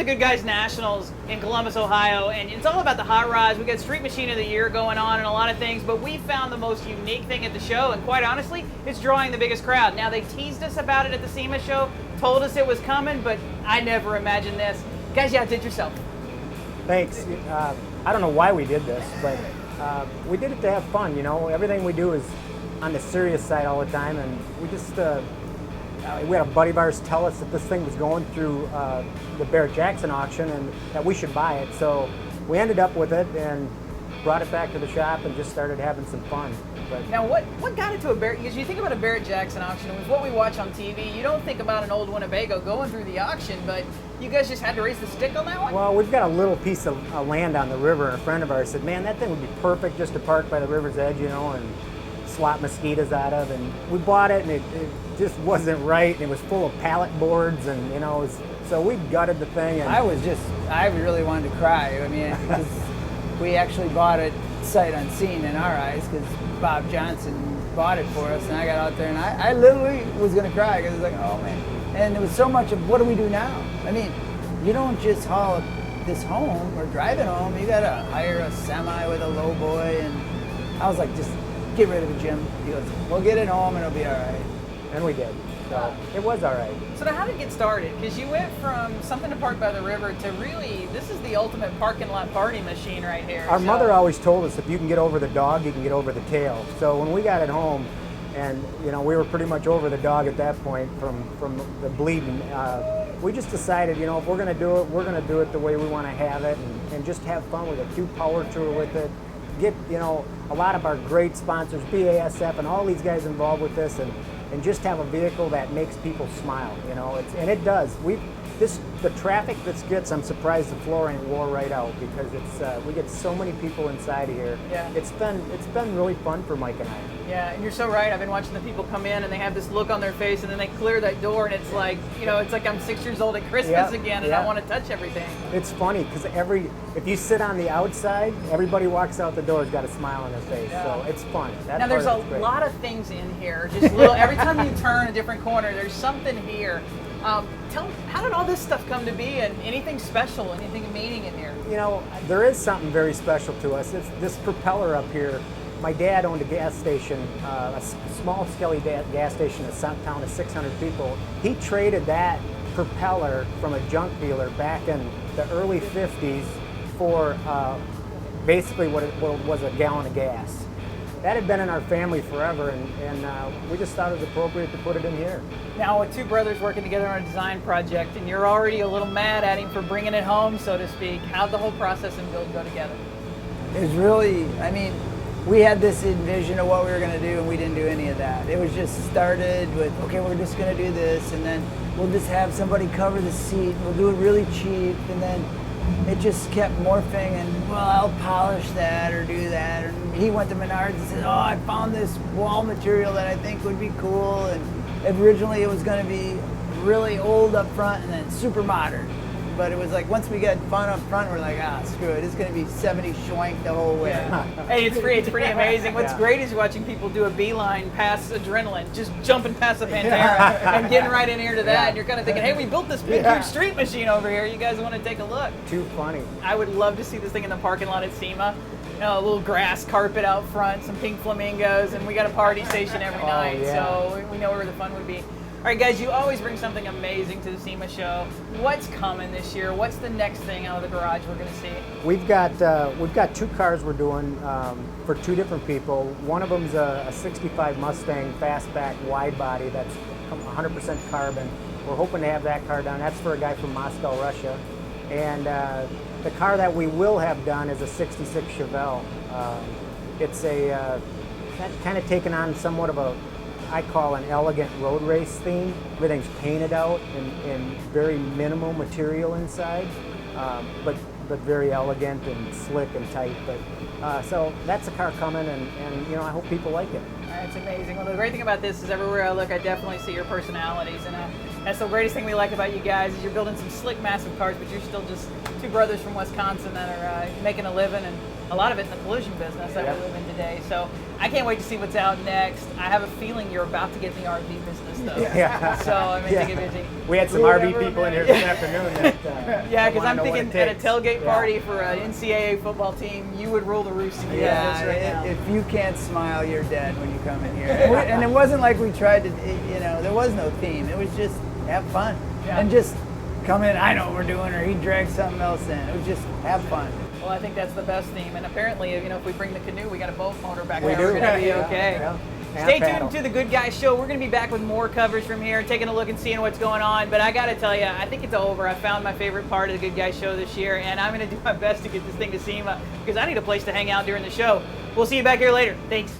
Goodguys Nationals in Columbus, Ohio, and it's all about the hot rods. We got Street Machine of the Year going on and a lot of things, but we found the most unique thing at the show, and quite honestly, it's drawing the biggest crowd. Now, they teased us about it at the SEMA show, told us it was coming, but I never imagined this. Guys, you outdid yourself. Thanks. I don't know why we did this, but we did it to have fun. You know, everything we do is on the serious side all the time, and we just we had a buddy of ours tell us that this thing was going through the Barrett-Jackson auction and that we should buy it. So we ended up with it and brought it back to the shop and just started having some fun. But now, what got it to a Barrett? Because you think about a Barrett-Jackson auction, it was what we watch on TV. You don't think about an old Winnebago going through the auction, but you guys just had to raise the stick on that one? Well, we've got a little piece of land on the river, and a friend of ours said, man, that thing would be perfect just to park by the river's edge, you know, and slot mosquitoes out of. And we bought it, and it just wasn't right, and it was full of pallet boards, and, you know, so we gutted the thing. And I really wanted to cry. I mean, because we actually bought it sight unseen in our eyes, because Bob Johnson bought it for us, and I got out there and I literally was going to cry, because it was like, oh man. And it was so much of, what do we do now? I mean, you don't just haul this home or drive it home. You got to hire a semi with a low boy. And I was like, just get rid of it, Jim. He goes, we'll get it home and it'll be all right. And we did. So it was all right. So now, how did it get started? Because you went from something to park by the river to really, this is the ultimate parking lot party machine right here. Our mother always told us, if you can get over the dog, you can get over the tail. So when we got it home, and you know, we were pretty much over the dog at that point from the bleeding, we just decided, you know, if we're going to do it, we're going to do it the way we want to have it, and just have fun with it. Do power tour with it. Get, you know, a lot of our great sponsors, BASF, and all these guys involved with this, and just have a vehicle that makes people smile, you know. And it does. The traffic that gets, I'm surprised the floor ain't wore right out, because we get so many people inside of here. Yeah. It's been really fun for Mike and I. Yeah, and you're so right. I've been watching the people come in and they have this look on their face, and then they clear that door, and it's like, you know, it's like I'm 6 years old at Christmas again, and I want to touch everything. It's funny, because if you sit on the outside, everybody walks out the door has got a smile on their face. Yeah. So it's fun. Now there's a lot of things in here. Just little. Every time you turn a different corner, there's something here. Tell me, how did all this stuff come to be, and anything special, anything meaning in here? You know, there is something very special to us. It's this propeller up here. My dad owned a gas station, a small skelly gas station in a town of 600 people. He traded that propeller from a junk dealer back in the early 50s for basically what was a gallon of gas. That had been in our family forever, and we just thought it was appropriate to put it in here. Now, with two brothers working together on a design project, and you're already a little mad at him for bringing it home, so to speak, how'd the whole process and build go together? It was really, I mean, we had this envision of what we were going to do, and we didn't do any of that. It was just started with, okay, we're just going to do this, and then we'll just have somebody cover the seat, and we'll do it really cheap, and then it just kept morphing, and, well, I'll polish that or do that. And he went to Menards and said, oh, I found this wall material that I think would be cool. And originally it was going to be really old up front and then super modern. But it was like, once we got fun up front, we're like, screw it. It's going to be 70 schwank the whole way. Yeah. Hey, it's pretty amazing. What's great is watching people do a beeline past adrenaline, just jumping past the Pantera and getting right in here to that. And you're kind of thinking, hey, we built this big, huge street machine over here. You guys want to take a look? Too funny. I would love to see this thing in the parking lot at SEMA. You know, a little grass carpet out front, some pink flamingos, and we got a party station every night, so we know where the fun would be. All right, guys, you always bring something amazing to the SEMA show. What's coming this year? What's the next thing out of the garage we're going to see? We've got two cars we're doing for two different people. One of them's a 65 Mustang fastback wide body that's 100% carbon. We're hoping to have that car done. That's for a guy from Moscow, Russia. And the car that we will have done is a 66 Chevelle. It's kind of taken on somewhat of I call an elegant road race theme. Everything's painted out in very minimal material inside, but very elegant and slick and tight. But so that's a car coming, and you know, I hope people like it. It's amazing. Well, the great thing about this is everywhere I look, I definitely see your personalities, and that's the greatest thing we like about you guys is you're building some slick, massive cars, but you're still just two brothers from Wisconsin that are making a living, and a lot of it in the collision business that Yep. we live in today. So I can't wait to see what's out next. I have a feeling you're about to get in the RV business, though. Yeah. So I mean, take it busy. We had some RV people in here this afternoon that Yeah, because wanna I'm know what thinking it at a takes. tailgate Yeah. party for an NCAA football team, you would rule the roost if you had this right now. If you can't smile, you're dead when you come in here. And it wasn't like we tried to, there was no theme. It was just have fun. Yeah. And just come in, I know what we're doing, or he dragged something else in. It was just have fun. Well, I think that's the best theme, and apparently, if we bring the canoe, we got a boat motor back We there. do. We're gonna be Yeah, okay. yeah. And Stay paddle. tuned to the Good Guys Show. We're gonna be back with more coverage from here, taking a look and seeing what's going on. But I gotta tell you, I think it's over. I found my favorite part of the Good Guys Show this year, and I'm gonna do my best to get this thing to SEMA because I need a place to hang out during the show. We'll see you back here later. Thanks.